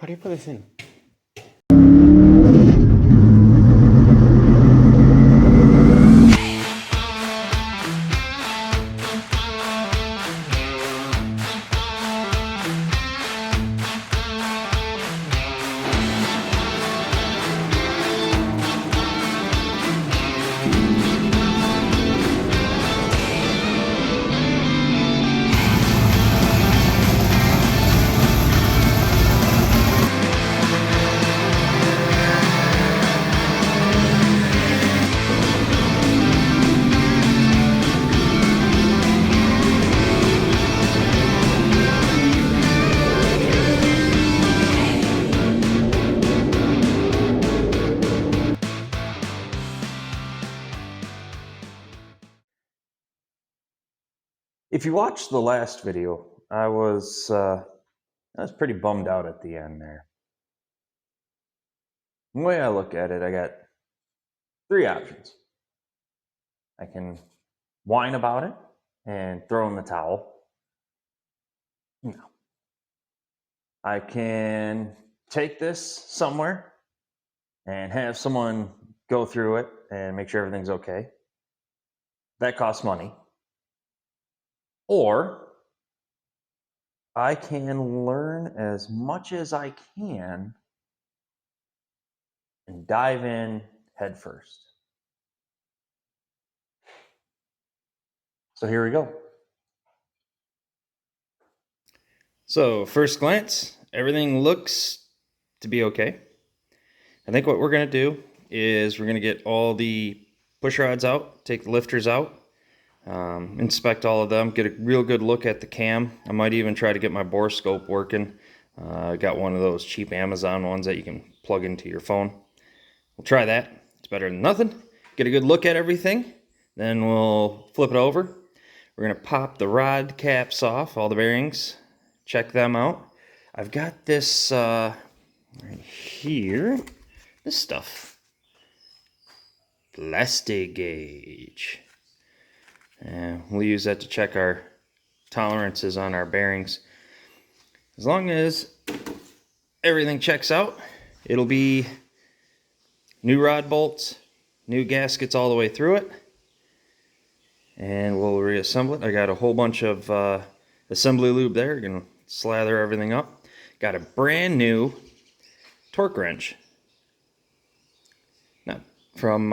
How do you put this in? If you watched the last video, I was pretty bummed out at the end there. The way I look at it, I got three options. I can whine about it and throw in the towel. No. I can take this somewhere and have someone go through it and make sure everything's okay. That costs money. Or I can learn as much as I can and dive in head first. So here we go. So first glance, everything looks to be okay. I think what we're going to do is we're going to get all the push rods out, take the lifters out, inspect all of them, get a real good look at the cam. I might even try to get my bore scope working. I got one of those cheap Amazon ones that you can plug into your phone. We'll try that. It's better than nothing. Get a good look at everything. Then we'll flip it over. We're going to pop the rod caps off, all the bearings. Check them out. I've got this right here. This stuff. Plastic gauge. And we'll use that to check our tolerances on our bearings. As long as everything checks out, it'll be new rod bolts, new gaskets all the way through it, and we'll reassemble it. I got a whole bunch of assembly lube there. Gonna slather everything up. Got a brand new torque wrench. Now, from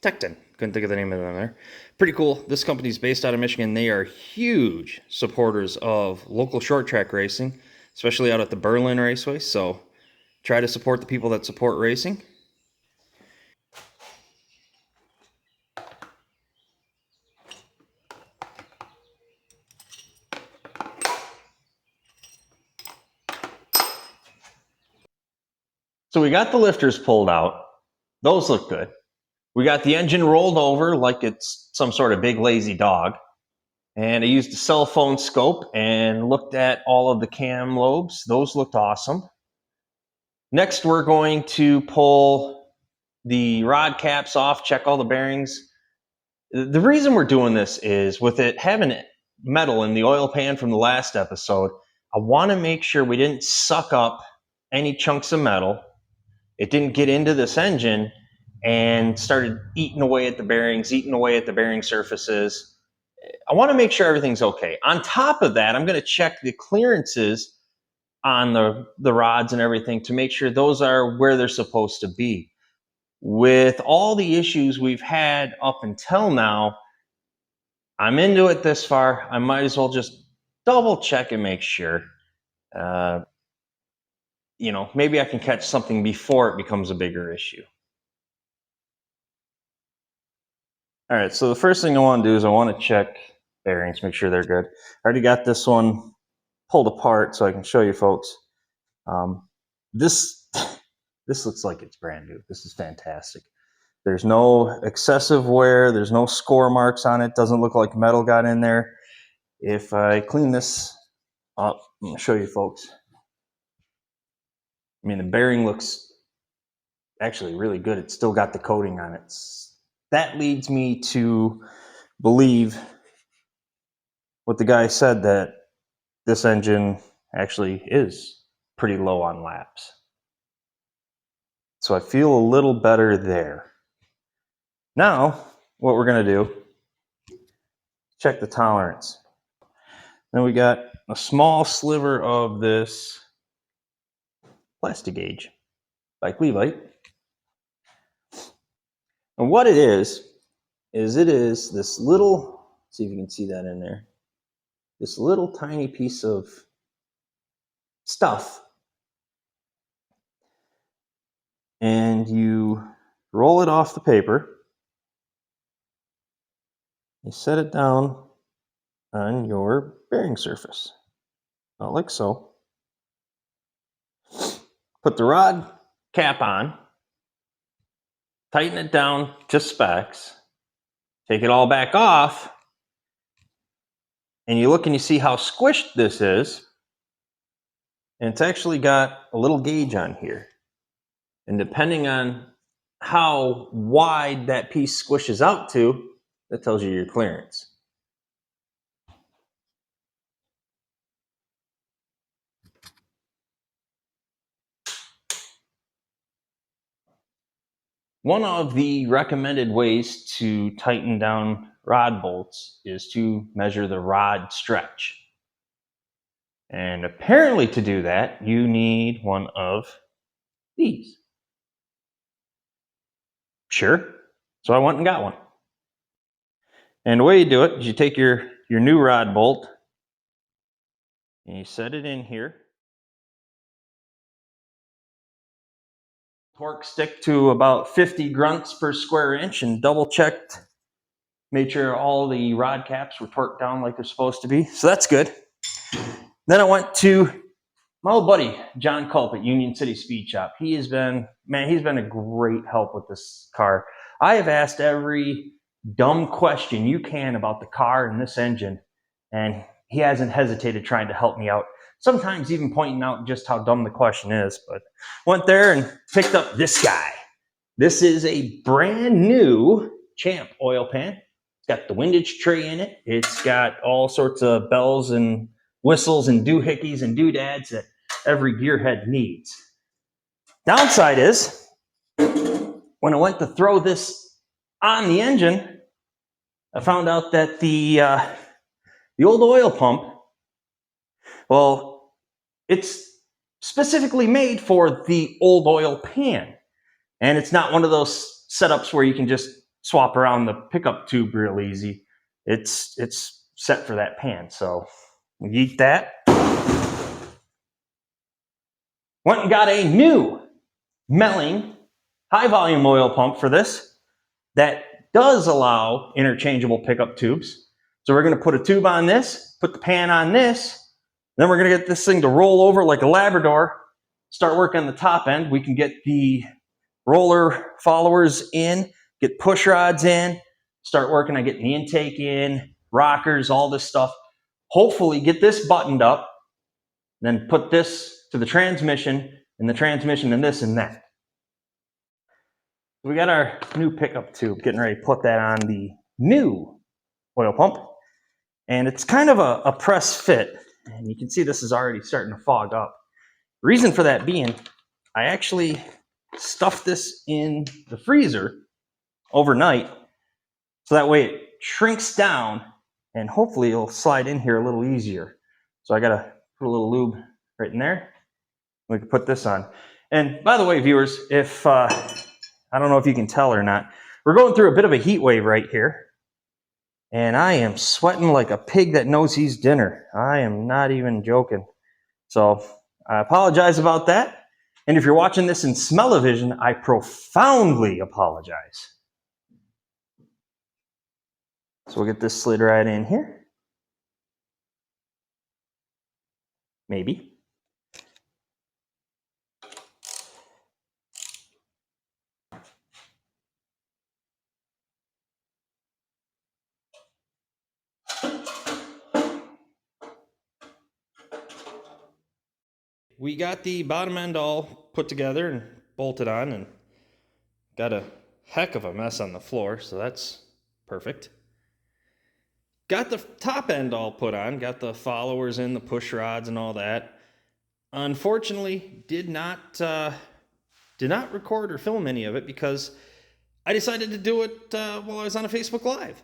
Tecton. Couldn't think of the name of them there. Pretty cool. This company's based out of Michigan. They are huge supporters of local short track racing, especially out at the Berlin Raceway. So try to support the people that support racing. So we got the lifters pulled out. Those look good. We got the engine rolled over like it's some sort of big lazy dog. And I used a cell phone scope and looked at all of the cam lobes. Those looked awesome. Next, we're going to pull the rod caps off, check all the bearings. The reason we're doing this is with it having metal in the oil pan from the last episode, I want to make sure we didn't suck up any chunks of metal. It didn't get into this engine and started eating away at the bearings, eating away at the bearing surfaces. I want to make sure everything's okay. On top of that, I'm going to check the clearances on the rods and everything to make sure those are where they're supposed to be. With all the issues we've had up until now, I'm into it this far. I might as well just double check and make sure. Maybe I can catch something before it becomes a bigger issue. All right, so the first thing I want to do is I want to check bearings, make sure they're good. I already got this one pulled apart so I can show you folks. This looks like it's brand new. This is fantastic. There's no excessive wear. There's no score marks on it. Doesn't look like metal got in there. If I clean this up, I'm going to show you folks. I mean, the bearing looks actually really good. It's still got the coating on it. That leads me to believe what the guy said, that this engine actually is pretty low on laps. So I feel a little better there. Now, what we're going to do, check the tolerance. Then we got a small sliver of this plastic gauge by Cleveite. And what it is it is this little, see if you can see that in there, this little tiny piece of stuff. And you roll it off the paper. You set it down on your bearing surface, about like so. Put the rod cap on, tighten it down to specs, take it all back off, and you look and you see how squished this is, and it's actually got a little gauge on here. And depending on how wide that piece squishes out to, that tells you your clearance. One of the recommended ways to tighten down rod bolts is to measure the rod stretch. And apparently to do that, you need one of these. Sure. So I went and got one. And the way you do it is you take your new rod bolt and you set it in here. Torque stick to about 50 grunts per square inch, and double checked, made sure all the rod caps were torqued down like they're supposed to be. So that's good. Then I went to my old buddy, John Culp at Union City Speed Shop. He's been a great help with this car. I have asked every dumb question you can about the car and this engine, and he hasn't hesitated trying to help me out. Sometimes even pointing out just how dumb the question is. But went there and picked up this guy. This is a brand new Champ oil pan. It's got the windage tray in it. It's got all sorts of bells and whistles and doohickeys and doodads that every gearhead needs. Downside is, when I went to throw this on the engine, I found out that the old oil pump, well, it's specifically made for the old oil pan. And it's not one of those setups where you can just swap around the pickup tube real easy. It's set for that pan. So we yeet that. Went and got a new Melling high volume oil pump for this that does allow interchangeable pickup tubes. So we're going to put a tube on this, put the pan on this, then we're going to get this thing to roll over like a Labrador, start working on the top end. We can get the roller followers in, get push rods in, start working on getting the intake in, rockers, all this stuff. Hopefully get this buttoned up, then put this to the transmission, and the transmission and this and that. We got our new pickup tube, getting ready to put that on the new oil pump. And it's kind of a press fit. And you can see this is already starting to fog up. Reason for that being, I actually stuffed this in the freezer overnight, so that way it shrinks down and hopefully it'll slide in here a little easier. So I gotta put a little lube right in there. We can put this on. And by the way, viewers, if I don't know if you can tell or not, we're going through a bit of a heat wave right here. And I am sweating like a pig that knows he's dinner. I am not even joking. So I apologize about that. And if you're watching this in smell-o-vision, I profoundly apologize. So we'll get this slid right in here. Maybe. We got the bottom end all put together and bolted on, and got a heck of a mess on the floor, so that's perfect. Got the top end all put on, got the followers in, the push rods and all that. Unfortunately, did not record or film any of it because I decided to do it while I was on a Facebook Live.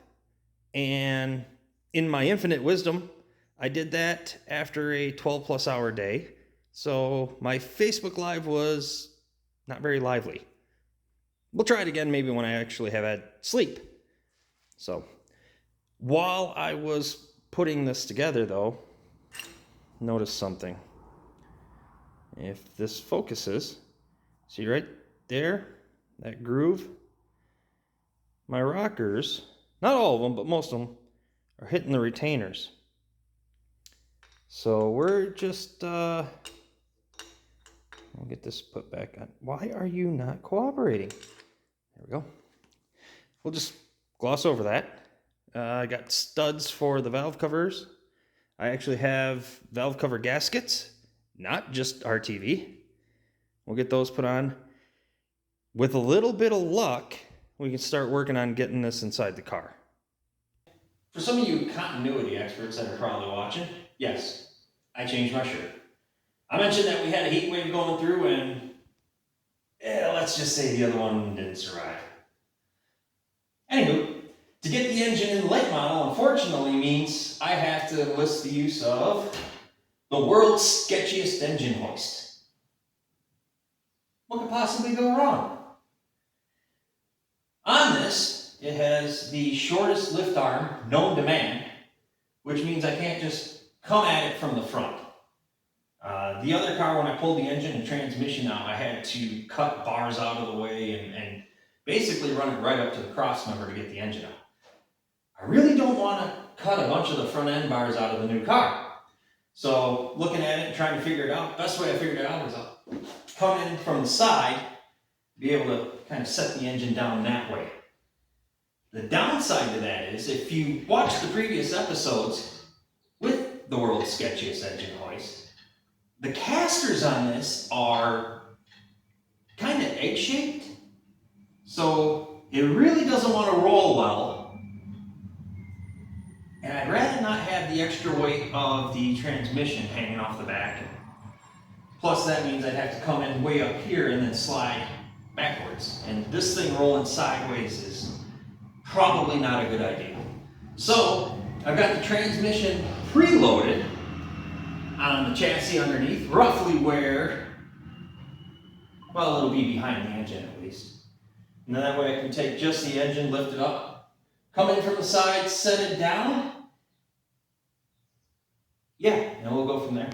And in my infinite wisdom, I did that after a 12+ hour day. So my Facebook Live was not very lively. We'll try it again maybe when I actually have had sleep. So while I was putting this together though, notice something. If this focuses, see right there, that groove? My rockers, not all of them, but most of them, are hitting the retainers. So we're just, I'll get this put back on. Why are you not cooperating? There we go. We'll just gloss over that. I got studs for the valve covers. I actually have valve cover gaskets, not just RTV. We'll get those put on. With a little bit of luck, we can start working on getting this inside the car. For some of you continuity experts that are probably watching, yes, I changed my shirt. I mentioned that we had a heat wave going through and let's just say the other one didn't survive. Anywho, to get the engine in the late model, unfortunately, means I have to list the use of the world's sketchiest engine hoist. What could possibly go wrong? On this, it has the shortest lift arm known to man, which means I can't just come at it from the front. The other car, when I pulled the engine and transmission out, I had to cut bars out of the way and basically run it right up to the cross member to get the engine out. I really don't want to cut a bunch of the front end bars out of the new car. So looking at it and trying to figure it out, the best way I figured it out is I'll come in from the side, be able to kind of set the engine down that way. The downside to that is, if you watch the previous episodes with the world's sketchiest engine hoist, the casters on this are kind of egg-shaped, so it really doesn't want to roll well. And I'd rather not have the extra weight of the transmission hanging off the back. Plus that means I'd have to come in way up here and then slide backwards. And this thing rolling sideways is probably not a good idea. So I've got the transmission preloaded on the chassis underneath, roughly where, well, it'll be behind the engine at least. And then that way I can take just the engine, lift it up, come in from the side, set it down. Yeah, and we'll go from there.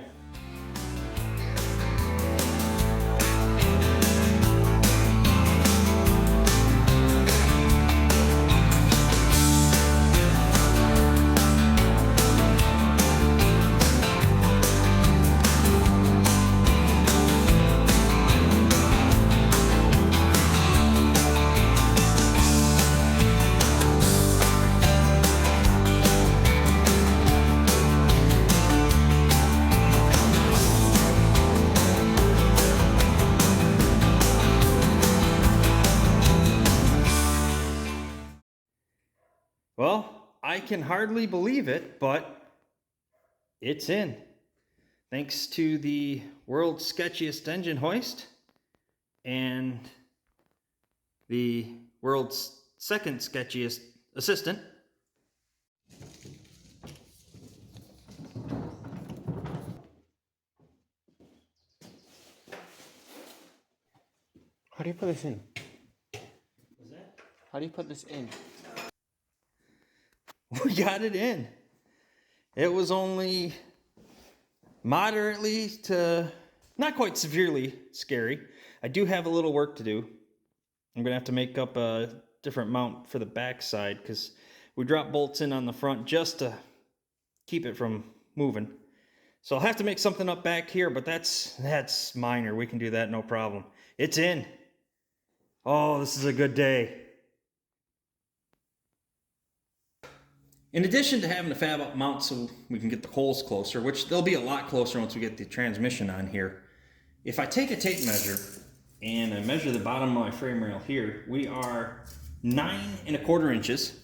Well, I can hardly believe it, but it's in. Thanks to the world's sketchiest engine hoist and the world's second sketchiest assistant. How do you put this in? What's that? How do you put this in? We got it in. It was only moderately to not quite severely scary. I do have a little work to do. I'm gonna have to make up a different mount for the back side because we dropped bolts in on the front just to keep it from moving. So I'll have to make something up back here, but that's minor. We can do that, no problem. It's in. Oh, this is a good day. In addition to having to fab up mounts so we can get the holes closer, which they'll be a lot closer once we get the transmission on here, if I take a tape measure and I measure the bottom of my frame rail here, we are 9 1/4 inches.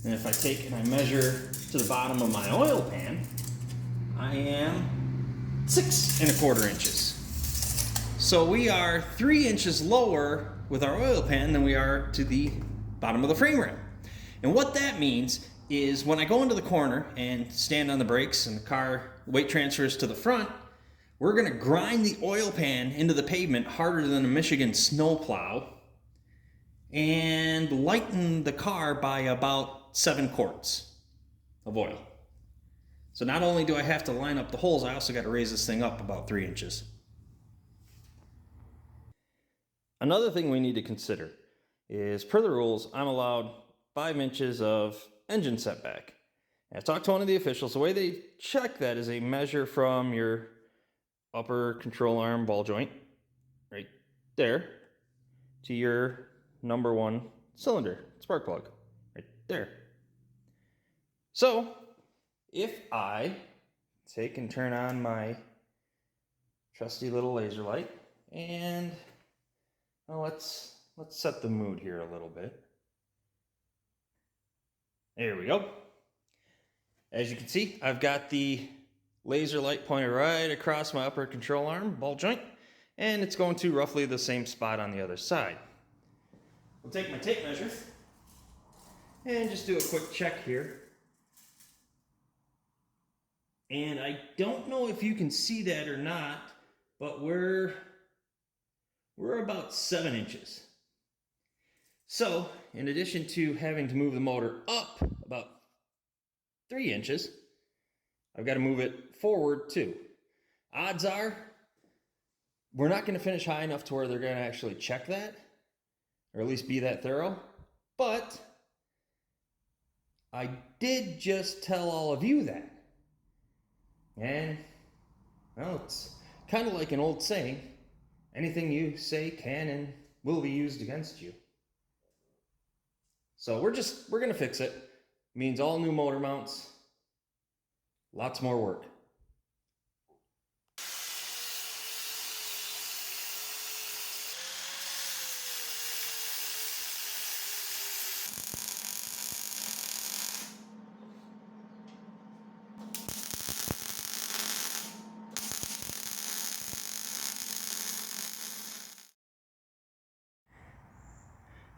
And if I take and I measure to the bottom of my oil pan, I am 6¼ inches. So we are 3 inches lower with our oil pan than we are to the bottom of the frame rail. And what that means is when I go into the corner and stand on the brakes and the car weight transfers to the front, we're gonna grind the oil pan into the pavement harder than a Michigan snowplow and lighten the car by about 7 quarts of oil. So not only do I have to line up the holes, I also got to raise this thing up about 3 inches. Another thing we need to consider is, per the rules, I'm allowed 5 inches of engine setback. And I talked to one of the officials. The way they check that is they measure from your upper control arm ball joint, right there, to your number 1 cylinder, spark plug, right there. So, if I take and turn on my trusty little laser light, and well, let's set the mood here a little bit. There we go. As you can see, I've got the laser light pointed right across my upper control arm ball joint, and it's going to roughly the same spot on the other side. We'll take my tape measure and just do a quick check here. And I don't know if you can see that or not, but we're about 7 inches. So, in addition to having to move the motor up about 3 inches, I've got to move it forward too. Odds are, we're not going to finish high enough to where they're going to actually check that, or at least be that thorough. But I did just tell all of you that. And, well, it's kind of like an old saying, anything you say can and will be used against you. So we're going to fix it. Means all new motor mounts, lots more work.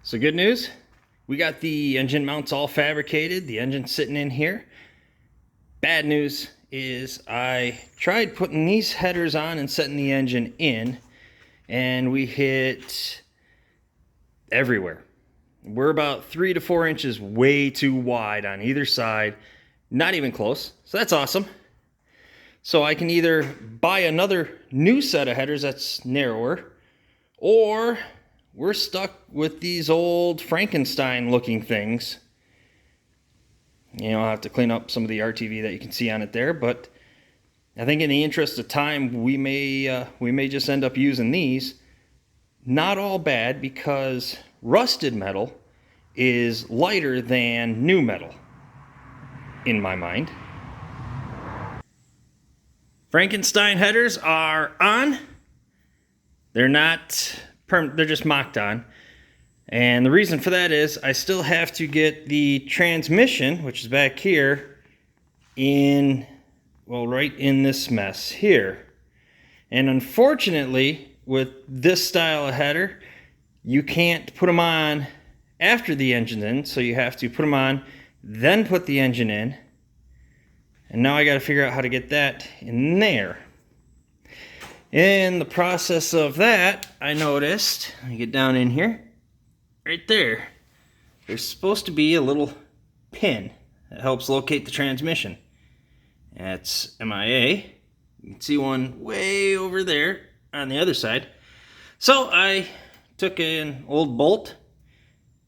So good news, we got the engine mounts all fabricated, the engine's sitting in here. Bad news is I tried putting these headers on and setting the engine in, and we hit everywhere. We're about 3 to 4 inches way too wide on either side, not even close, so that's awesome. So I can either buy another new set of headers that's narrower, or we're stuck with these old Frankenstein looking things. You know, I'll have to clean up some of the RTV that you can see on it there, but I think in the interest of time, we may just end up using these. Not all bad, because rusted metal is lighter than new metal, in my mind. Frankenstein headers are on. They're not they're just mocked on. And the reason for that is I still have to get the transmission, which is back here, in, well, right in this mess here. And unfortunately, with this style of header, you can't put them on after the engine's in, so you have to put them on, then put the engine in. And now I got to figure out how to get that in there. In the process of that, I noticed, let me get down in here, right there, there's supposed to be a little pin that helps locate the transmission. That's MIA. You can see one way over there on the other side. So I took an old bolt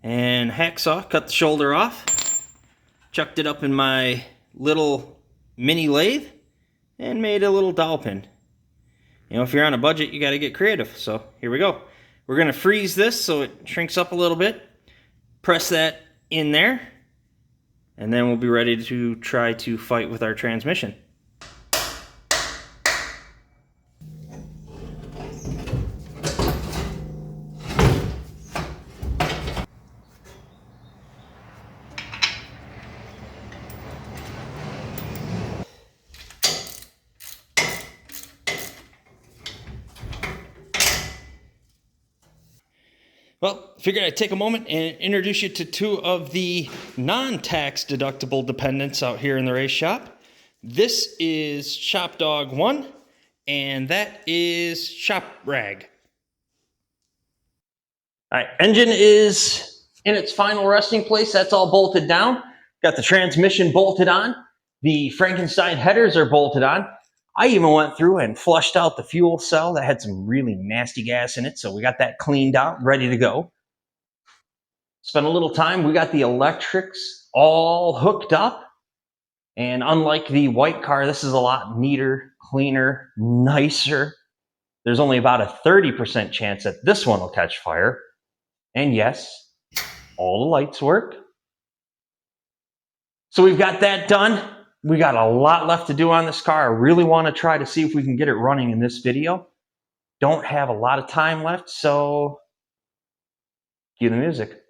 and hacksaw, cut the shoulder off, chucked it up in my little mini lathe, and made a little dowel pin. You know, if you're on a budget, you got to get creative. So here we go. We're going to freeze this so it shrinks up a little bit. Press that in there. And then we'll be ready to try to fight with our transmission. Well, figured I'd take a moment and introduce you to two of the non-tax deductible dependents out here in the race shop. This is Shop Dog 1, and that is Shop Rag. All right, engine is in its final resting place. That's all bolted down. Got the transmission bolted on. The Frankenstein headers are bolted on. I even went through and flushed out the fuel cell that had some really nasty gas in it, so we got that cleaned out, ready to go. Spent a little time. We got the electrics all hooked up. And unlike the white car, this is a lot neater, cleaner, nicer. There's only about a 30% chance that this one will catch fire. And yes, all the lights work. So we've got that done. We got a lot left to do on this car. I really want to try to see if we can get it running in this video. Don't have a lot of time left, so cue the music.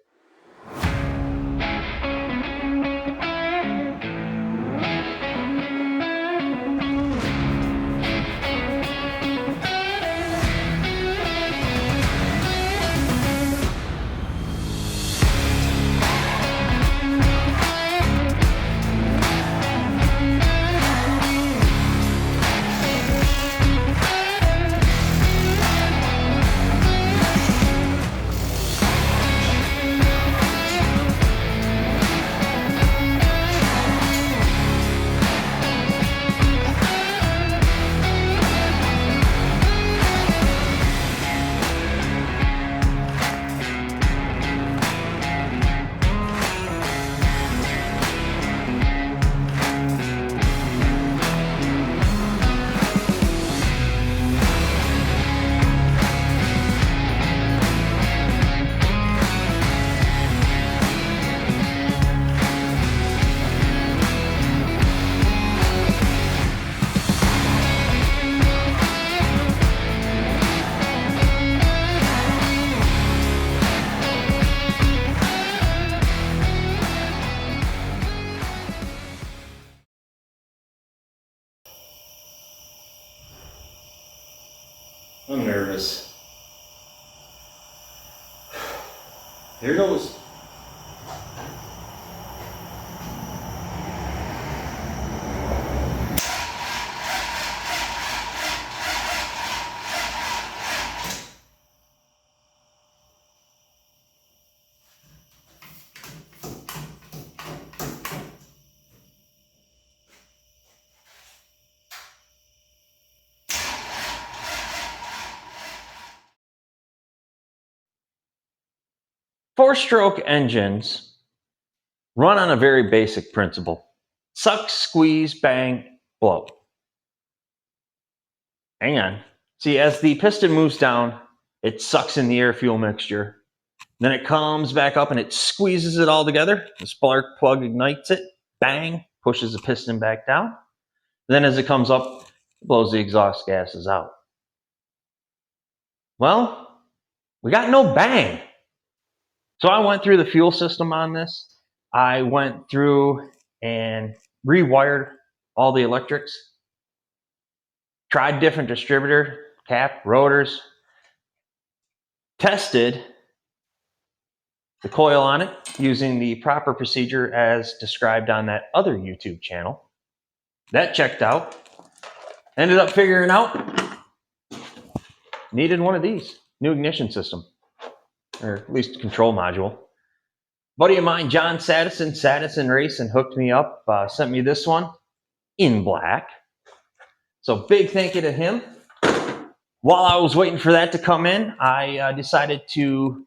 I'm nervous. Here goes. Four-stroke engines run on a very basic principle. Suck, squeeze, bang, blow. Hang on. See, as the piston moves down, it sucks in the air-fuel mixture. Then it comes back up and it squeezes it all together. The spark plug ignites it. Bang, pushes the piston back down. Then as it comes up, it blows the exhaust gases out. Well, we got no bang. So I went through the fuel system on this. I went through and rewired all the electrics. Tried different distributor, cap, rotors. Tested the coil on it using the proper procedure as described on that other YouTube channel. That checked out. Ended up figuring out needed one of these, new ignition system, or at least control module. Buddy of mine, John Sadison Racing, hooked me up, sent me this one in black. So big thank you to him. While I was waiting for that to come in, I decided to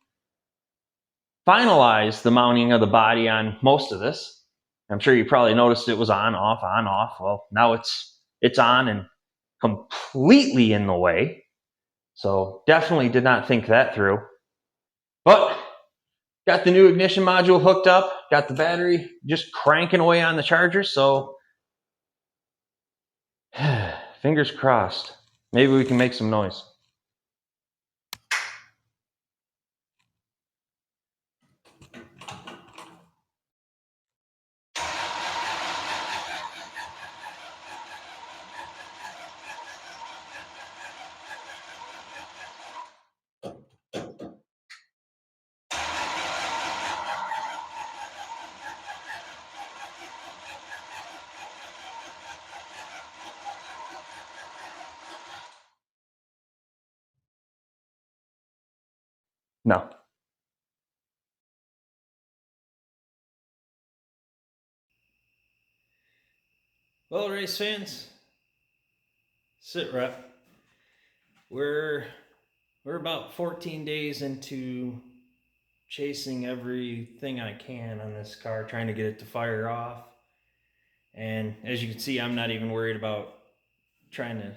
finalize the mounting of the body on most of this. I'm sure you probably noticed it was on, off, on, off. Well, now it's on and completely in the way. So definitely did not think that through. But got the new ignition module hooked up, got the battery just cranking away on the charger, so fingers crossed. Maybe we can make some noise. No. Well, race fans, sit rep. We're about 14 days into chasing everything I can on this car, trying to get it to fire off. And as you can see, I'm not even worried about trying to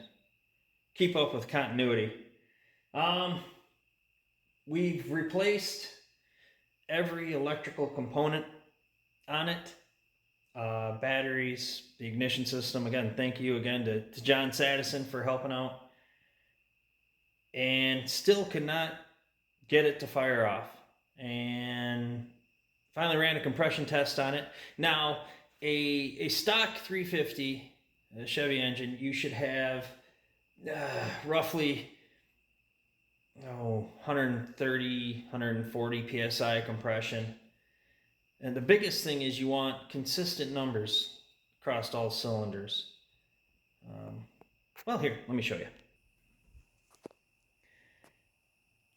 keep up with continuity. We've replaced every electrical component on it. Batteries, the ignition system. Again, thank you again to John Sadison for helping out. And still could not get it to fire off. And finally ran a compression test on it. Now, a stock 350 Chevy engine, you should have roughly 130, 140 psi compression. And the biggest thing is you want consistent numbers across all cylinders. Well, here, let me show you.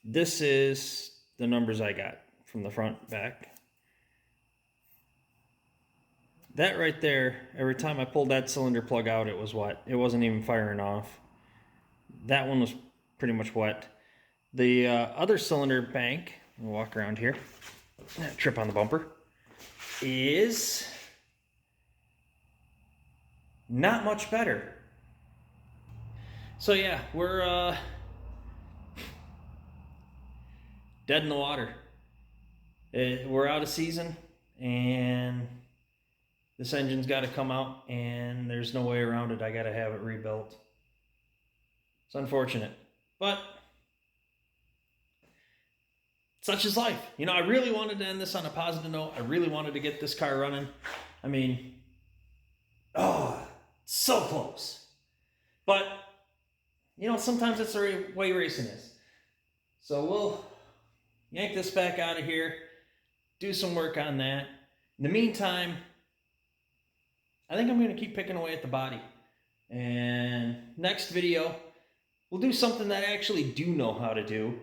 This is the numbers I got from the front, back. That right there, every time I pulled that cylinder plug out, it was wet. It wasn't even firing off. That one was pretty much wet. The other cylinder bank, I'll walk around here, trip on the bumper, is not much better. So yeah, we're dead in the water. We're out of season, and this engine's got to come out, and there's no way around it. I got to have it rebuilt. It's unfortunate, but such is life. You know, I really wanted to end this on a positive note. I really wanted to get this car running. I mean, so close. But, you know, sometimes it's the way racing is. So we'll yank this back out of here, do some work on that. In the meantime, I think I'm going to keep picking away at the body. And next video, we'll do something that I actually do know how to do.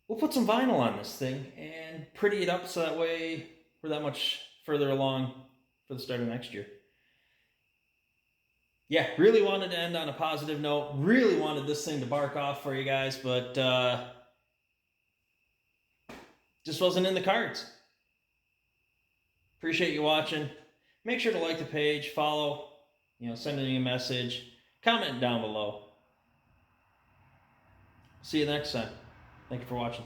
We'll put some vinyl on this thing and pretty it up so that way we're that much further along for the start of next year. Yeah, really wanted to end on a positive note. Really wanted this thing to bark off for you guys, but just wasn't in the cards. Appreciate you watching. Make sure to like the page, follow, send me a message, comment down below. See you next time. Thank you for watching.